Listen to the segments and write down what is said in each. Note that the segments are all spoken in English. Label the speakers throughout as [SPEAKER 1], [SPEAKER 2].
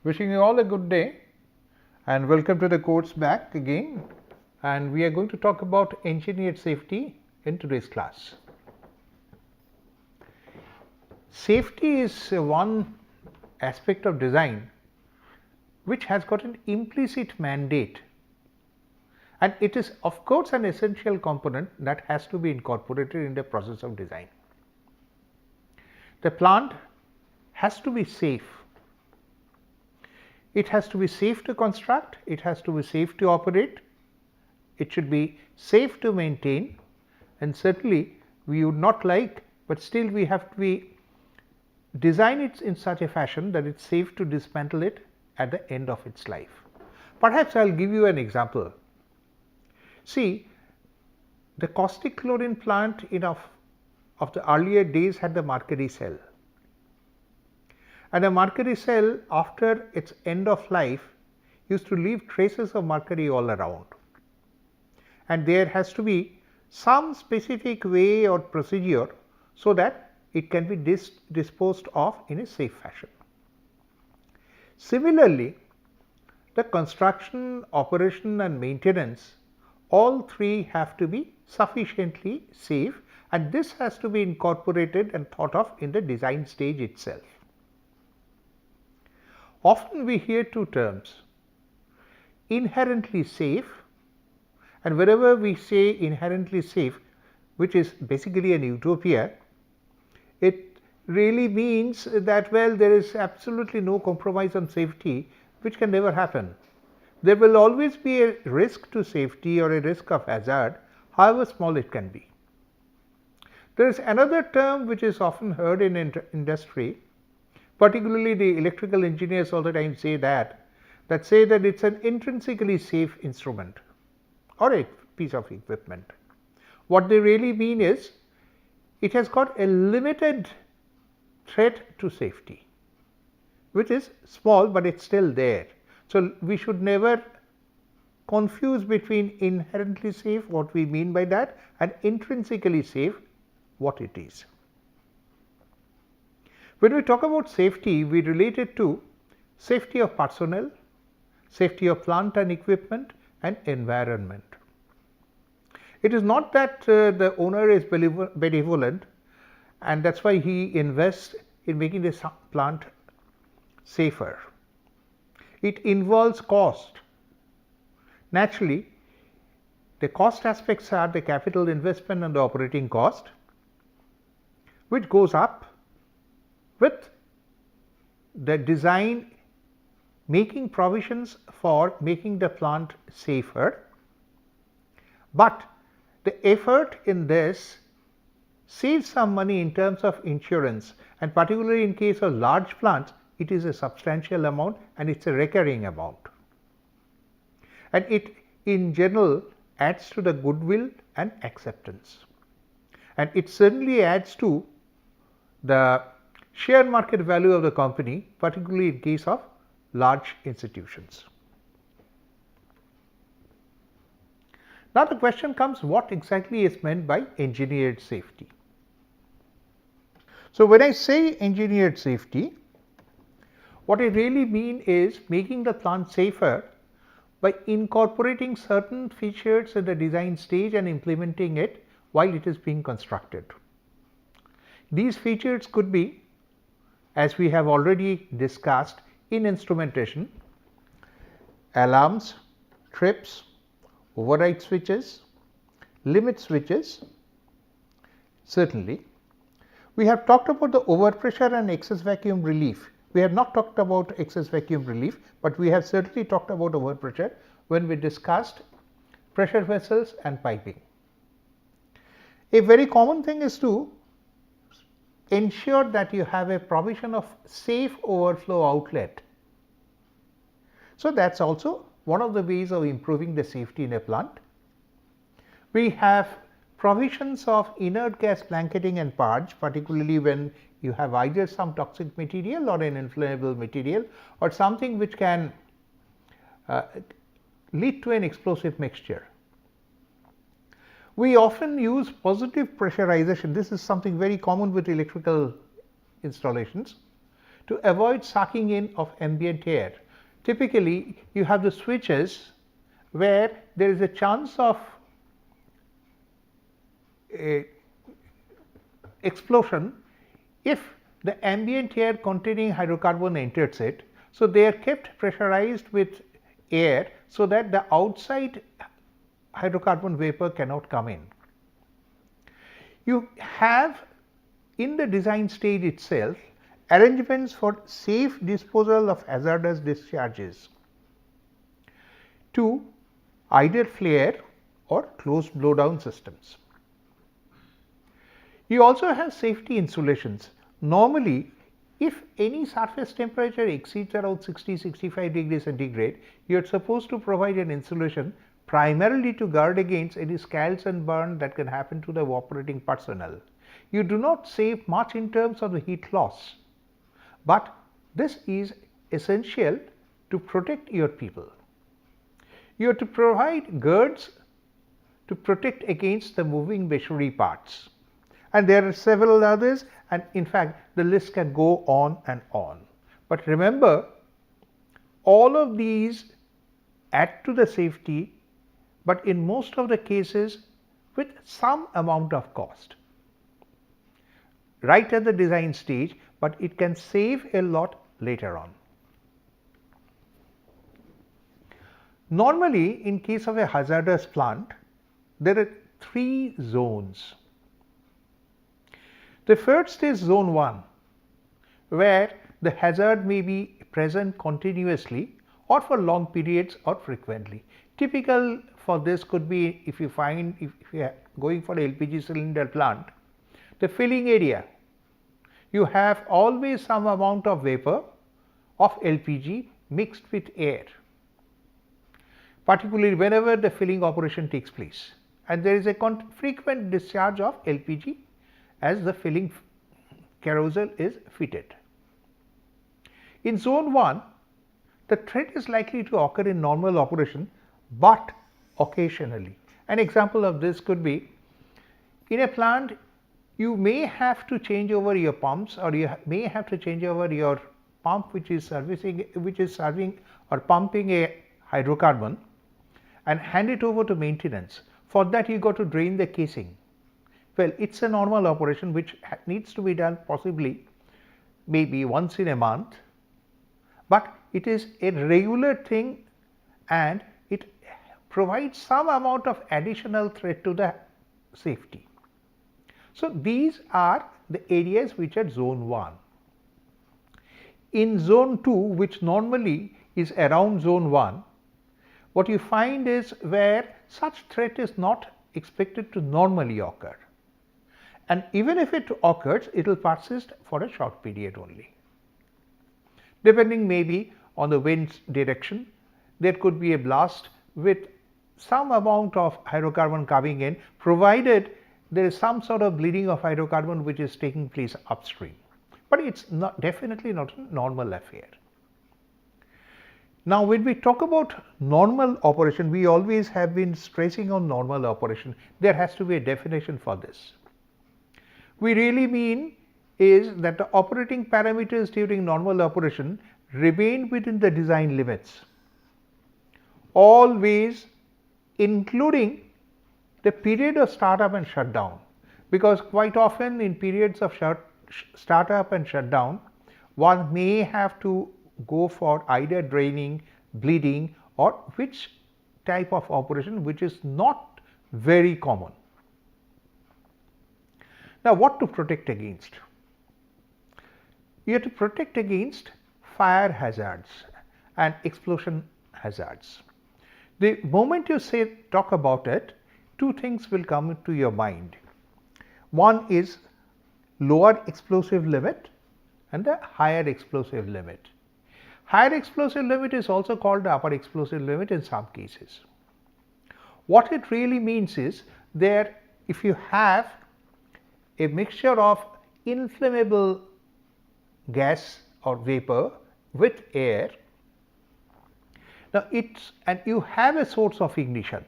[SPEAKER 1] Wishing you all a good day and welcome to the course back again, and we are going to talk about engineered safety in today's class. Safety is one aspect of design which has got an implicit mandate, and it is of course an essential component that has to be incorporated in the process of design. The plant has to be safe. It has to be safe to construct, it has to be safe to operate, it should be safe to maintain, and certainly we would not like, but still we have to design it in such a fashion that it is safe to dismantle it at the end of its life. Perhaps I will give you an example. See, the caustic chlorine plant of the earlier days had the mercury cell. And a mercury cell, after its end of life, used to leave traces of mercury all around, and there has to be some specific way or procedure so that it can be disposed of in a safe fashion. Similarly, the construction, operation and maintenance, all three have to be sufficiently safe, and this has to be incorporated and thought of in the design stage itself. Often we hear two terms, inherently safe, and wherever we say inherently safe, which is basically an utopia, it really means that there is absolutely no compromise on safety, which can never happen. There will always be a risk to safety or a risk of hazard, however small it can be. There is another term which is often heard in industry, particularly the electrical engineers all the time say that it is an intrinsically safe instrument or a piece of equipment. What they really mean is it has got a limited threat to safety, which is small, but it is still there. So, we should never confuse between inherently safe, what we mean by that, and intrinsically safe, what it is. When we talk about safety, we relate it to safety of personnel, safety of plant and equipment, and environment. It is not that the owner is benevolent and that is why he invests in making this plant safer. It involves cost. Naturally, the cost aspects are the capital investment and the operating cost, which goes up with the design making provisions for making the plant safer, but the effort in this saves some money in terms of insurance, and particularly in case of large plants it is a substantial amount and it is a recurring amount, and it in general adds to the goodwill and acceptance, and it certainly adds to the share market value of the company, particularly in case of large institutions. Now, the question comes, what exactly is meant by engineered safety? So, when I say engineered safety, what I really mean is making the plant safer by incorporating certain features in the design stage and implementing it while it is being constructed. These features could be, as we have already discussed in instrumentation, alarms, trips, override switches, limit switches. Certainly, we have talked about the overpressure and excess vacuum relief. We have not talked about excess vacuum relief, but we have certainly talked about overpressure when we discussed pressure vessels and piping. A very common thing is to ensure that you have a provision of safe overflow outlet. So, that is also one of the ways of improving the safety in a plant. We have provisions of inert gas blanketing and purge, particularly when you have either some toxic material or an inflammable material or something which can lead to an explosive mixture. We often use positive pressurization. This is something very common with electrical installations, to avoid sucking in of ambient air. Typically, you have the switches where there is a chance of explosion if the ambient air containing hydrocarbon enters it. So, they are kept pressurized with air so that the outside hydrocarbon vapor cannot come in. You have in the design stage itself arrangements for safe disposal of hazardous discharges to either flare or closed blowdown systems. You also have safety insulations. Normally, if any surface temperature exceeds around 60-65 degrees centigrade, you are supposed to provide an insulation primarily to guard against any scalds and burn that can happen to the operating personnel. You do not save much in terms of the heat loss, but this is essential to protect your people. You have to provide girds to protect against the moving machinery parts, and there are several others, and in fact the list can go on and on. But remember, all of these add to the safety, but in most of the cases with some amount of cost right at the design stage, but it can save a lot later on. Normally, in case of a hazardous plant, there are 3 zones. The first is zone 1, where the hazard may be present continuously or for long periods or frequently. Typical for this could be if you are going for a LPG cylinder plant, the filling area, you have always some amount of vapor of LPG mixed with air, particularly whenever the filling operation takes place, and there is a frequent discharge of LPG as the filling carousel is fitted. In zone 1, the threat is likely to occur in normal operation, but occasionally. An example of this could be in a plant you may have to change over your pumps, or you may have to change over your pump which is serving or pumping a hydrocarbon and hand it over to maintenance. For that you got to drain the casing. Well, it is a normal operation which needs to be done possibly maybe once in a month, but it is a regular thing and it provides some amount of additional threat to the safety. So, these are the areas which are zone 1. In zone 2, which normally is around zone 1, what you find is where such threat is not expected to normally occur, and even if it occurs, it will persist for a short period only. Depending maybe on the wind's direction, there could be a blast with some amount of hydrocarbon coming in, provided there is some sort of bleeding of hydrocarbon which is taking place upstream, but it is definitely not a normal affair. Now, when we talk about normal operation, we always have been stressing on normal operation. There has to be a definition for this. We really mean is that the operating parameters during normal operation remain within the design limits, always including the period of startup and shutdown, because quite often in periods of startup and shutdown, one may have to go for either draining, bleeding, or which type of operation which is not very common. Now, what to protect against? You have to protect against fire hazards and explosion hazards. The moment you talk about it, 2 things will come to your mind. One is lower explosive limit and the higher explosive limit. Higher explosive limit is also called the upper explosive limit in some cases. What it really means is there, if you have a mixture of inflammable gas or vapor with air, now and you have a source of ignition.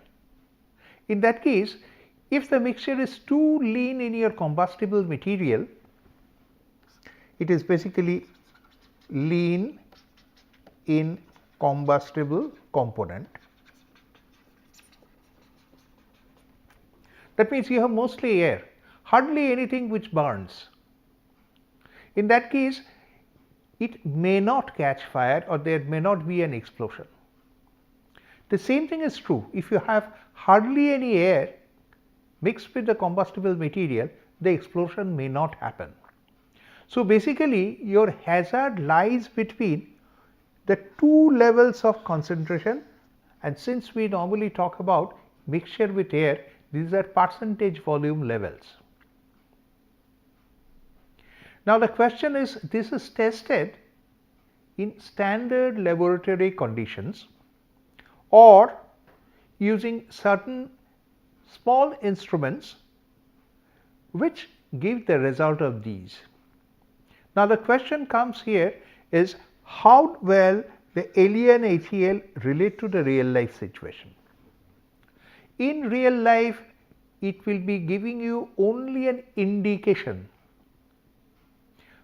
[SPEAKER 1] In that case, if the mixture is too lean in your combustible material, it is basically lean incombustible component. That means you have mostly air, hardly anything which burns. In that case, it may not catch fire or there may not be an explosion. The same thing is true if you have hardly any air mixed with the combustible material, the explosion may not happen. So basically your hazard lies between the two levels of concentration, and since we normally talk about mixture with air, these are percentage volume levels. Now the question is, this is tested in standard laboratory conditions or using certain small instruments which give the result of these. Now the question comes here is, how well the LE and HEL relate to the real life situation. In real life, it will be giving you only an indication.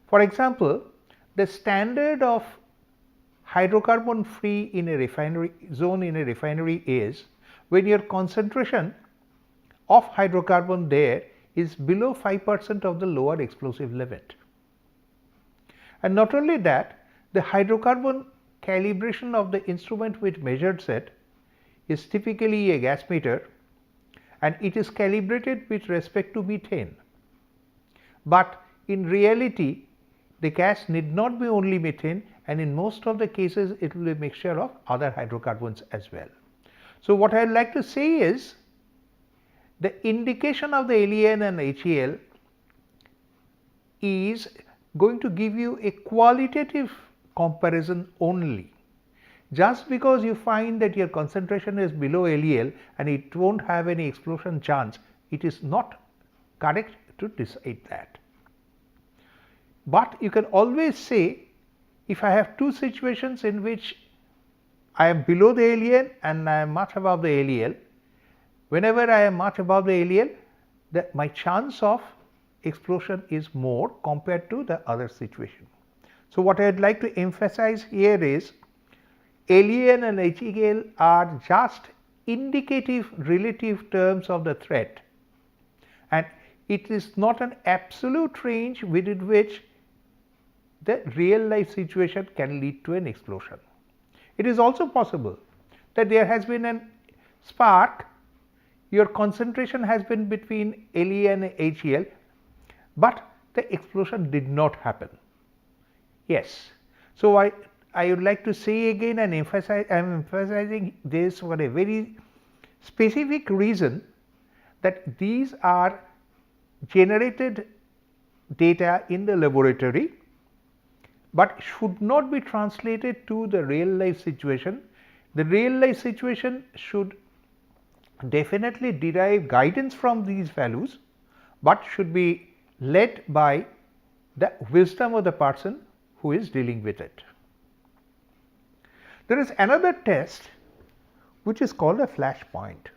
[SPEAKER 1] For example, the standard of hydrocarbon free in a refinery zone in a refinery is when your concentration of hydrocarbon there is below 5% of the lower explosive limit. And not only that, the hydrocarbon calibration of the instrument which measures it is typically a gas meter, and it is calibrated with respect to methane. But in reality, the gas need not be only methane, and in most of the cases it will be a mixture of other hydrocarbons as well. So what I would like to say is, the indication of the LEN and HEL is going to give you a qualitative comparison only. Just because you find that your concentration is below LEL and it won't have any explosion chance, it is not correct to decide that. But you can always say, if I have two situations in which I am below the LEN and I am much above the LEL, whenever I am much above the LEL, my chance of explosion is more compared to the other situation. So what I would like to emphasize here is, LEN and HEL are just indicative relative terms of the threat, and it is not an absolute range within which the real life situation can lead to an explosion. It is also possible that there has been a spark, your concentration has been between LEN and HEL, but the explosion did not happen. Yes. So I would like to say again and emphasize, I am emphasizing this for a very specific reason, that these are generated data in the laboratory, but should not be translated to the real life situation. The real life situation should definitely derive guidance from these values, but should be led by the wisdom of the person who is dealing with it. There is another test which is called a flash point.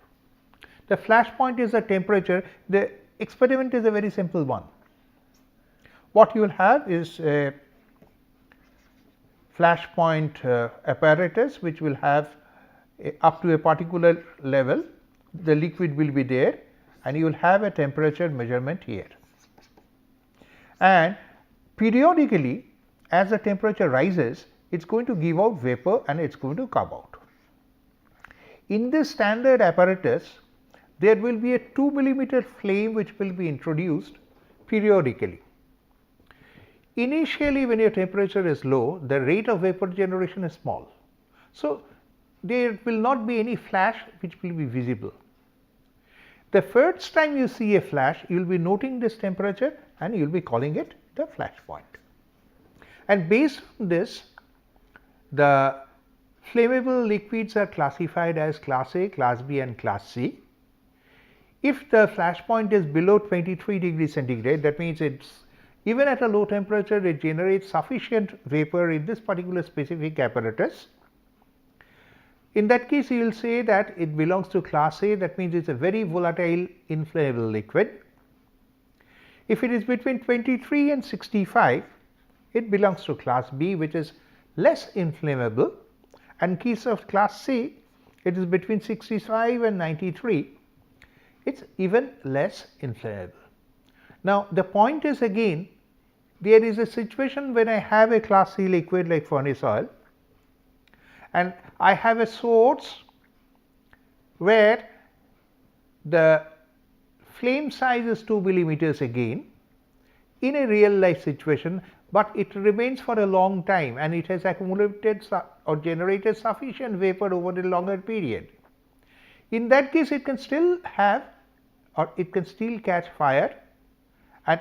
[SPEAKER 1] The flash point is a temperature. The experiment is a very simple one. What you will have is a flash point apparatus which will have up to a particular level, the liquid will be there, and you will have a temperature measurement here. And periodically, as the temperature rises, it is going to give out vapor and it is going to come out. In this standard apparatus, there will be a 2 millimeter flame which will be introduced periodically. Initially, when your temperature is low, the rate of vapor generation is small. So, there will not be any flash which will be visible. The first time you see a flash, you will be noting this temperature and you will be calling it the flash point. And based on this, the flammable liquids are classified as class A, class B and class C. If the flash point is below 23 degrees centigrade, that means it's even at a low temperature it generates sufficient vapor in this particular specific apparatus. In that case, you will say that it belongs to class A, that means it is a very volatile inflammable liquid. If it is between 23 and 65, it belongs to class B, which is less inflammable, and case of class C, it is between 65 and 93, it's even less inflammable. Now the point is, again, there is a situation when I have a class C liquid like furnace oil, and I have a source where the flame size is 2 millimeters again in a real life situation, but it remains for a long time and it has accumulated or generated sufficient vapor over a longer period. In that case, it can still have, or it can still catch fire, and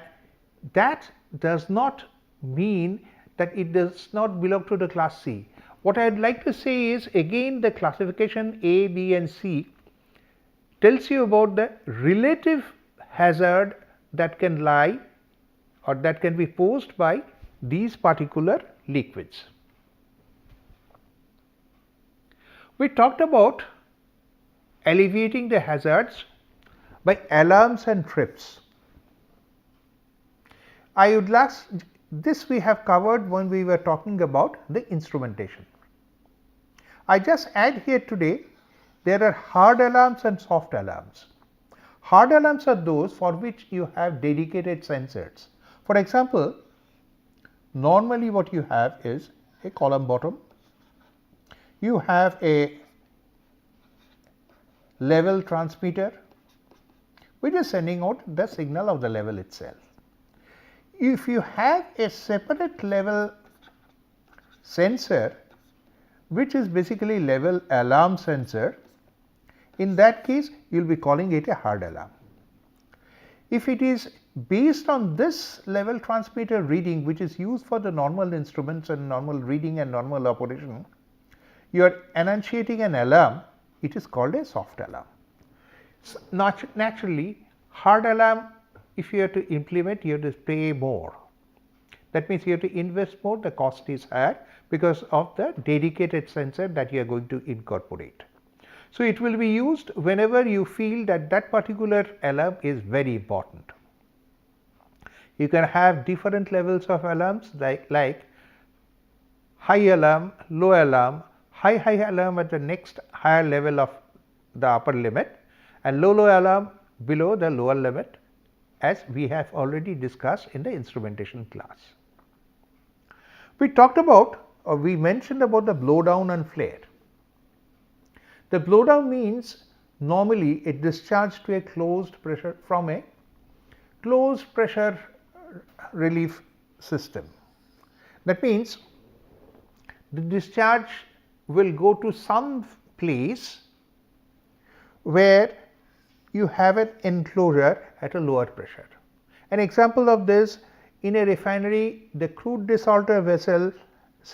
[SPEAKER 1] that does not mean that it does not belong to the class C. What I would like to say is, again, the classification A, B and C tells you about the relative hazard that can lie or that can be posed by these particular liquids. We talked about alleviating the hazards by alarms and trips. This we have covered when we were talking about the instrumentation. I just add here today, there are hard alarms and soft alarms. Hard alarms are those for which you have dedicated sensors. For example, normally what you have is a column bottom, you have a level transmitter which is sending out the signal of the level itself. If you have a separate level sensor which is basically level alarm sensor, in that case you will be calling it a hard alarm. If it is based on this level transmitter reading, which is used for the normal instruments and normal reading and normal operation, you are enunciating an alarm, it is called a soft alarm. So naturally, hard alarm, if you have to implement, you have to pay more. That means you have to invest more, the cost is higher because of the dedicated sensor that you are going to incorporate. So it will be used whenever you feel that that particular alarm is very important. You can have different levels of alarms like high alarm, low alarm, high alarm at the next higher level of the upper limit, and low alarm below the lower limit, as we have already discussed in the instrumentation class. We talked about, or we mentioned about, the blowdown and flare. The blowdown means normally a discharge to a closed pressure from a closed pressure relief system. That means the discharge will go to some place where you have an enclosure at a lower pressure. An example of this, in a refinery, the crude desalter vessel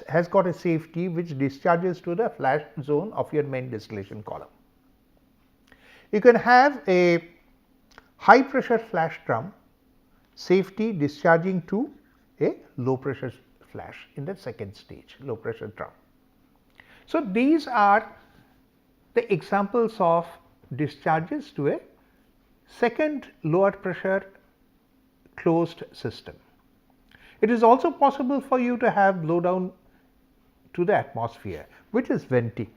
[SPEAKER 1] has got a safety which discharges to the flash zone of your main distillation column. You can have a high pressure flash drum safety discharging to a low pressure flash in the second stage, low pressure drum. So these are the examples of discharges to a second lower pressure closed system. It is also possible for you to have blowdown to the atmosphere, which is venting.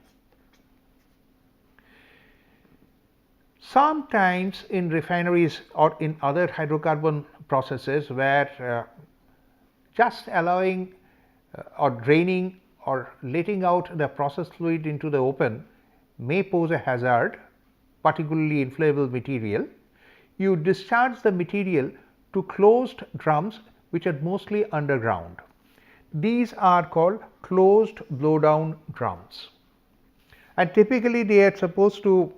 [SPEAKER 1] Sometimes in refineries or in other hydrocarbon processes where just allowing or draining or letting out the process fluid into the open may pose a hazard, particularly inflammable material, you discharge the material to closed drums which are mostly underground. These are called closed blowdown drums, and typically they are supposed to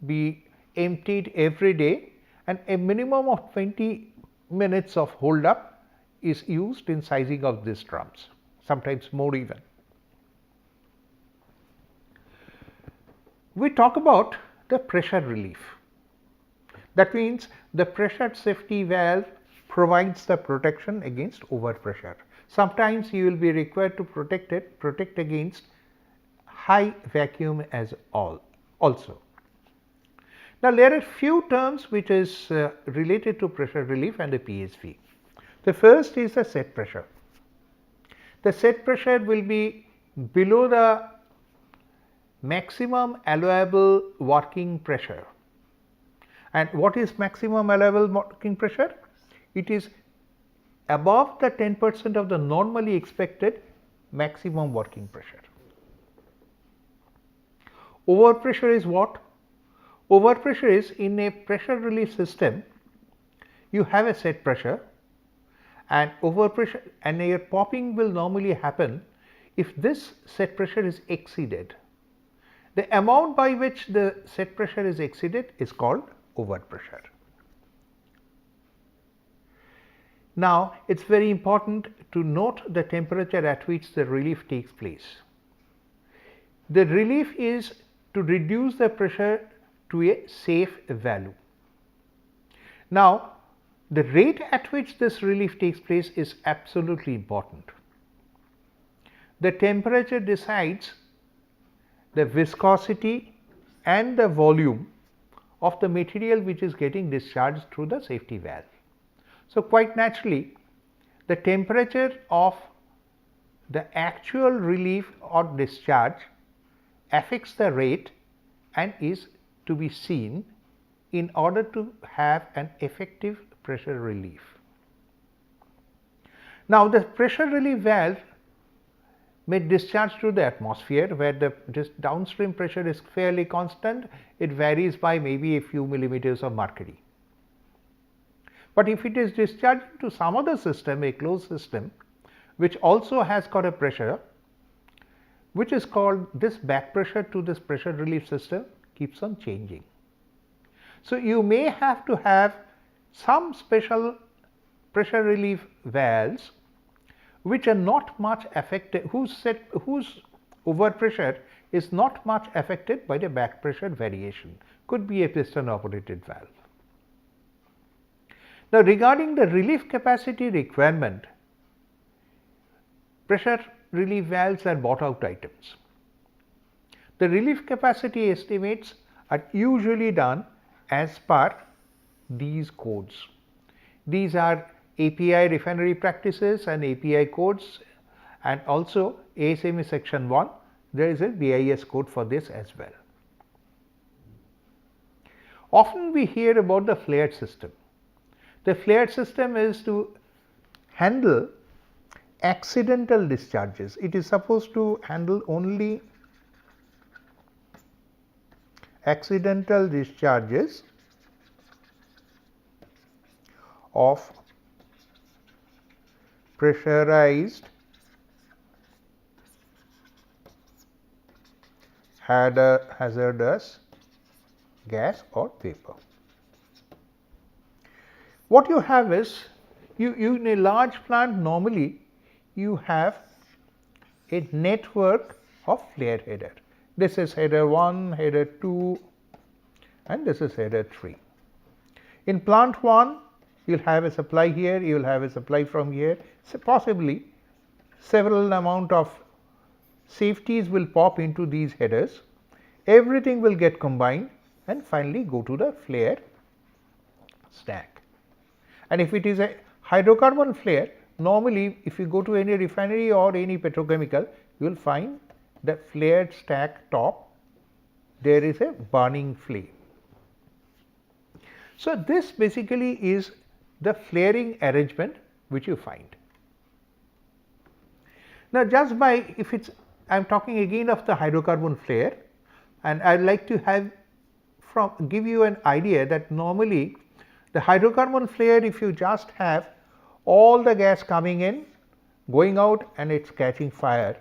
[SPEAKER 1] be emptied every day, and a minimum of 20 minutes of hold up is used in sizing of these drums, sometimes more even. We talk about the pressure relief. That means the pressure safety valve provides the protection against overpressure. Sometimes you will be required to protect against high vacuum as also. Now there are few terms which is related to pressure relief and the PSV. The first is the set pressure. the set pressure will be below the maximum allowable working pressure. And what is maximum allowable working pressure? It is above the 10% of the normally expected maximum working pressure. Overpressure is what? Overpressure is in a pressure relief system, you have a set pressure, and overpressure and your popping will normally happen if this set pressure is exceeded. The amount by which the set pressure is exceeded is called overpressure. Now, it is very important to note the temperature at which the relief takes place. The relief is to reduce the pressure to a safe value. Now, the rate at which this relief takes place is absolutely important. The temperature decides the viscosity and the volume of the material which is getting discharged through the safety valve. So, quite naturally, the temperature of the actual relief or discharge affects the rate and is to be seen in order to have an effective pressure relief. Now, the pressure relief valve may discharge through the atmosphere, where the downstream pressure is fairly constant. It varies by maybe a few millimeters of mercury. But if it is discharged to some other system, a closed system, which also has got a pressure, which is called, this back pressure to this pressure relief system keeps on changing. So, you may have to have some special pressure relief valves which are not much affected, whose overpressure is not much affected by the back pressure variation, could be a piston operated valve. Now, regarding the relief capacity requirement, pressure relief valves are bought out items. The relief capacity estimates are usually done as per these codes. These are API refinery practices and API codes, and also ASME section 1, there is a BIS code for this as well. Often we hear about the flared system. The flared system is to handle accidental discharges. It is supposed to handle only accidental discharges of pressurized hazardous gas or vapor. What you have is, you in a large plant normally you have a network of flare header. This is header 1, header 2, and this is header 3. In plant 1, you will have a supply here, you will have a supply from here, so possibly several amount of safeties will pop into these headers, everything will get combined and finally go to the flare stack. And if it is a hydrocarbon flare, normally if you go to any refinery or any petrochemical, you will find the flared stack top, there is a burning flame. So, this basically is the flaring arrangement which you find. Now, just by, if it is, I am talking again of the hydrocarbon flare, and I would like to give you an idea that normally the hydrocarbon flare, if you just have all the gas coming in, going out and it is catching fire,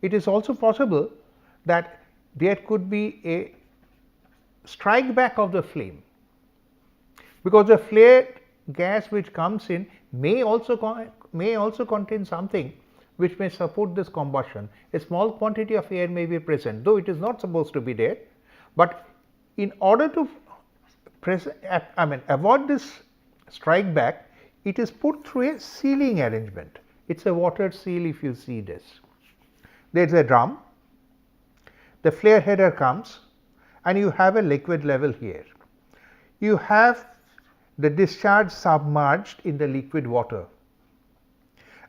[SPEAKER 1] it is also possible that there could be a strike back of the flame, because the flare gas which comes in may also contain something which may support this combustion. A small quantity of air may be present, though it is not supposed to be there, but in order to avoid this strike back, it is put through a sealing arrangement. It is a water seal. If you see this, there is a drum, the flare header comes and you have a liquid level here. You have the discharge submerged in the liquid water,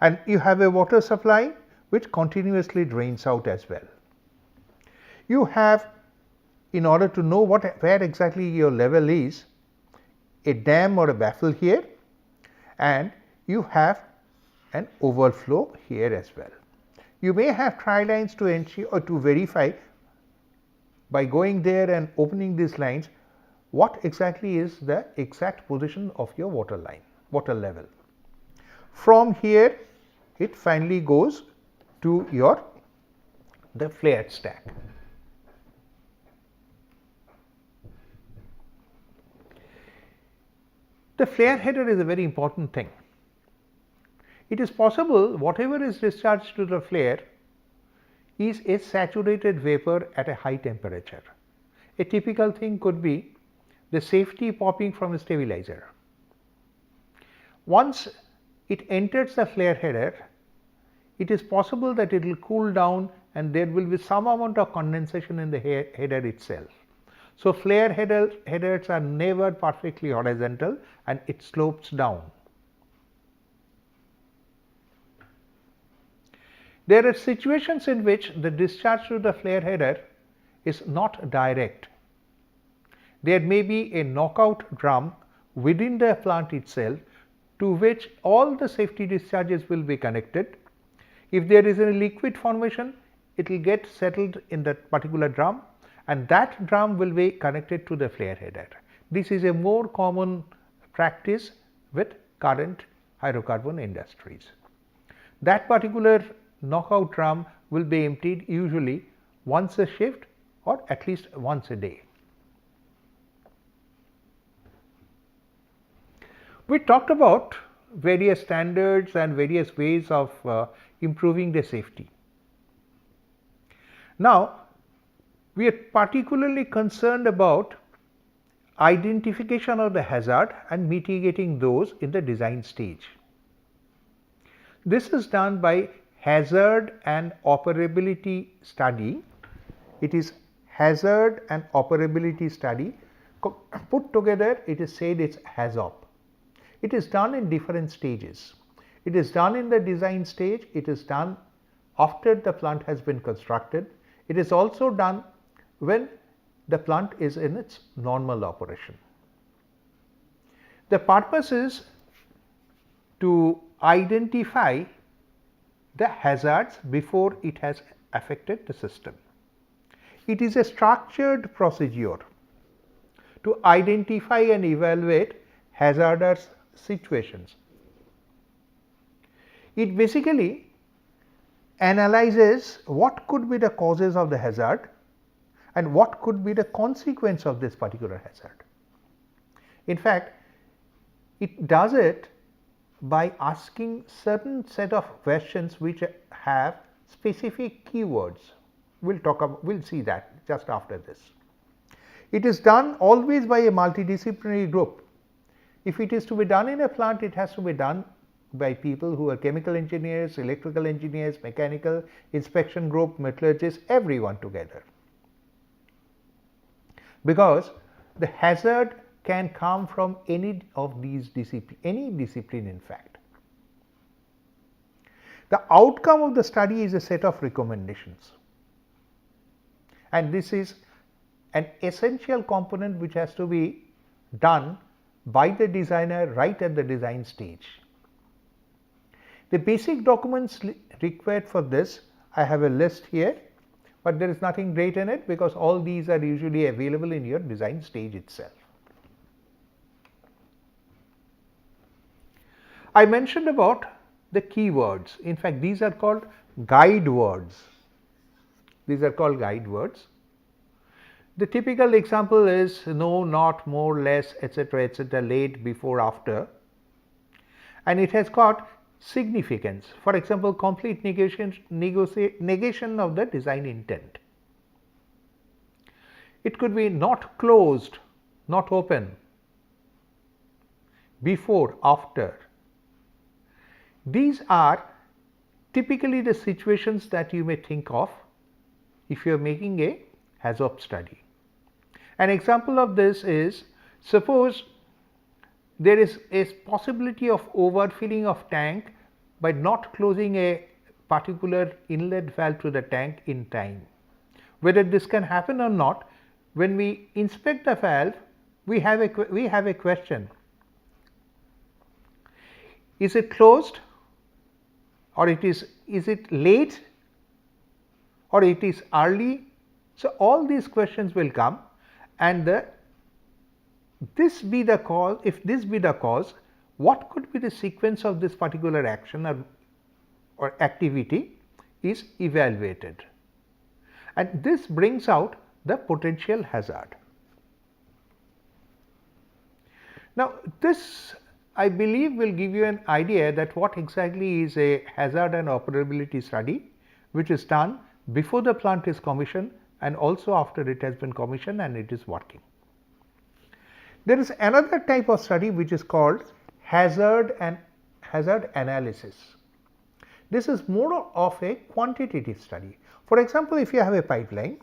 [SPEAKER 1] and you have a water supply which continuously drains out as well. You have, in order to know where exactly your level is, a dam or a baffle here, and you have an overflow here as well. You may have try lines to ensure or to verify by going there and opening these lines what exactly is the exact position of your water line, water level. From here it finally goes to the flared stack. The flare header is a very important thing. It is possible whatever is discharged to the flare is a saturated vapor at a high temperature. A typical thing could be the safety popping from a stabilizer. Once it enters the flare header, it is possible that it will cool down and there will be some amount of condensation in the header itself. So, flare headers are never perfectly horizontal and it slopes down. There are situations in which the discharge to the flare header is not direct. There may be a knockout drum within the plant itself to which all the safety discharges will be connected. If there is a liquid formation, it will get settled in that particular drum and that drum will be connected to the flare header. This is a more common practice with current hydrocarbon industries. That particular knockout drum will be emptied usually once a shift or at least once a day. We talked about various standards and various ways of improving the safety. Now, we are particularly concerned about identification of the hazard and mitigating those in the design stage. This is done by hazard and operability study. It is hazard and operability study put together. It is said it is HAZOP. It is done in different stages. It is done in the design stage. It is done after the plant has been constructed. It is also done when the plant is in its normal operation. The purpose is to identify the hazards before it has affected the system. It is a structured procedure to identify and evaluate hazardous situations. It basically analyzes what could be the causes of the hazard and what could be the consequence of this particular hazard. In fact, it does it by asking certain set of questions which have specific keywords. We'll see that just after this. It is done always by a multidisciplinary group. If it is to be done in a plant, it has to be done by people who are chemical engineers, electrical engineers, mechanical, inspection group, metallurgists, everyone together. Because the hazard can come from any of these any discipline in fact. The outcome of the study is a set of recommendations, and this is an essential component which has to be done by the designer right at the design stage. The basic documents required for this, I have a list here, but there is nothing great in it because all these are usually available in your design stage itself. I mentioned about the keywords. In fact, these are called guide words. These are called guide words. The typical example is no, not, more, less, etc., late, before, after, and it has got significance. For example, complete negation of the design intent. It could be not closed, not open, before, after. These are typically the situations that you may think of if you are making a HAZOP study. An example of this is, suppose there is a possibility of overfilling of tank by not closing a particular inlet valve to the tank in time. Whether this can happen or not, when we inspect the valve, we have a question. Is it closed, or is it late, or it is early? So all these questions will come, and if this be the cause, what could be the sequence of this particular action or activity is evaluated, and this brings out the potential hazard. Now, this I believe will give you an idea that what exactly is a hazard and operability study, which is done before the plant is commissioned and also after it has been commissioned and it is working. There is another type of study which is called hazard analysis. This is more of a quantitative study. For example, if you have a pipeline,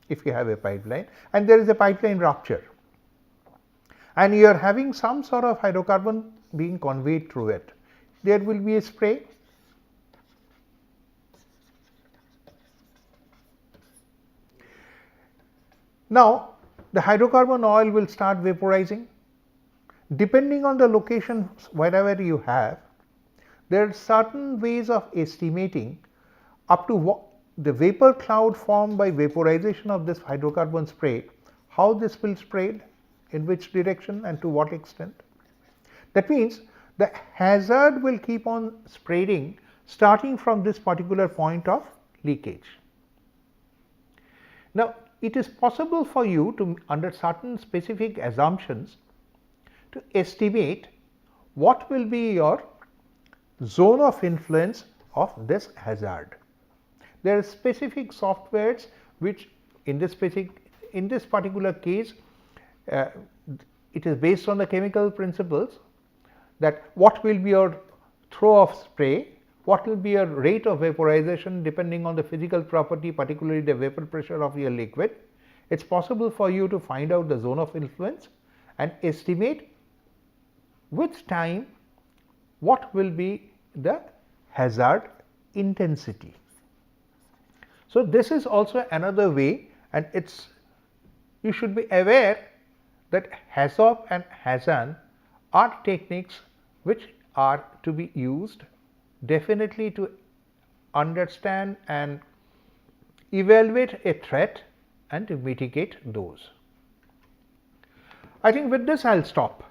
[SPEAKER 1] and there is a pipeline rupture, and you are having some sort of hydrocarbon being conveyed through it, there will be a spray. Now, the hydrocarbon oil will start vaporizing. Depending on the location wherever you have, there are certain ways of estimating up to what the vapor cloud formed by vaporization of this hydrocarbon spray, how this will spread, in which direction and to what extent. That means the hazard will keep on spreading starting from this particular point of leakage. Now, it is possible for you to, under certain specific assumptions, to estimate what will be your zone of influence of this hazard. There are specific softwares which in this particular case it is based on the chemical principles, that what will be your throw of spray, what will be your rate of vaporization depending on the physical property, particularly the vapor pressure of your liquid. It is possible for you to find out the zone of influence and estimate with time what will be the hazard intensity. So, this is also another way, and you should be aware that HAZOP and HAZAN are techniques which are to be used definitely to understand and evaluate a threat and to mitigate those. I think with this I will stop.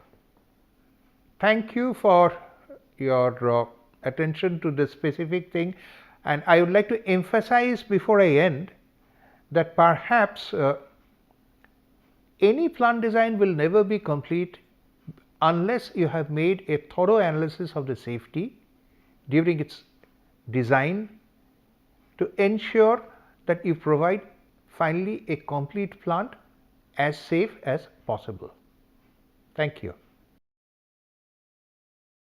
[SPEAKER 1] Thank you for your attention to this specific thing, and I would like to emphasize before I end that perhaps any plant design will never be complete unless you have made a thorough analysis of the safety during its design to ensure that you provide finally a complete plant as safe as possible. Thank you.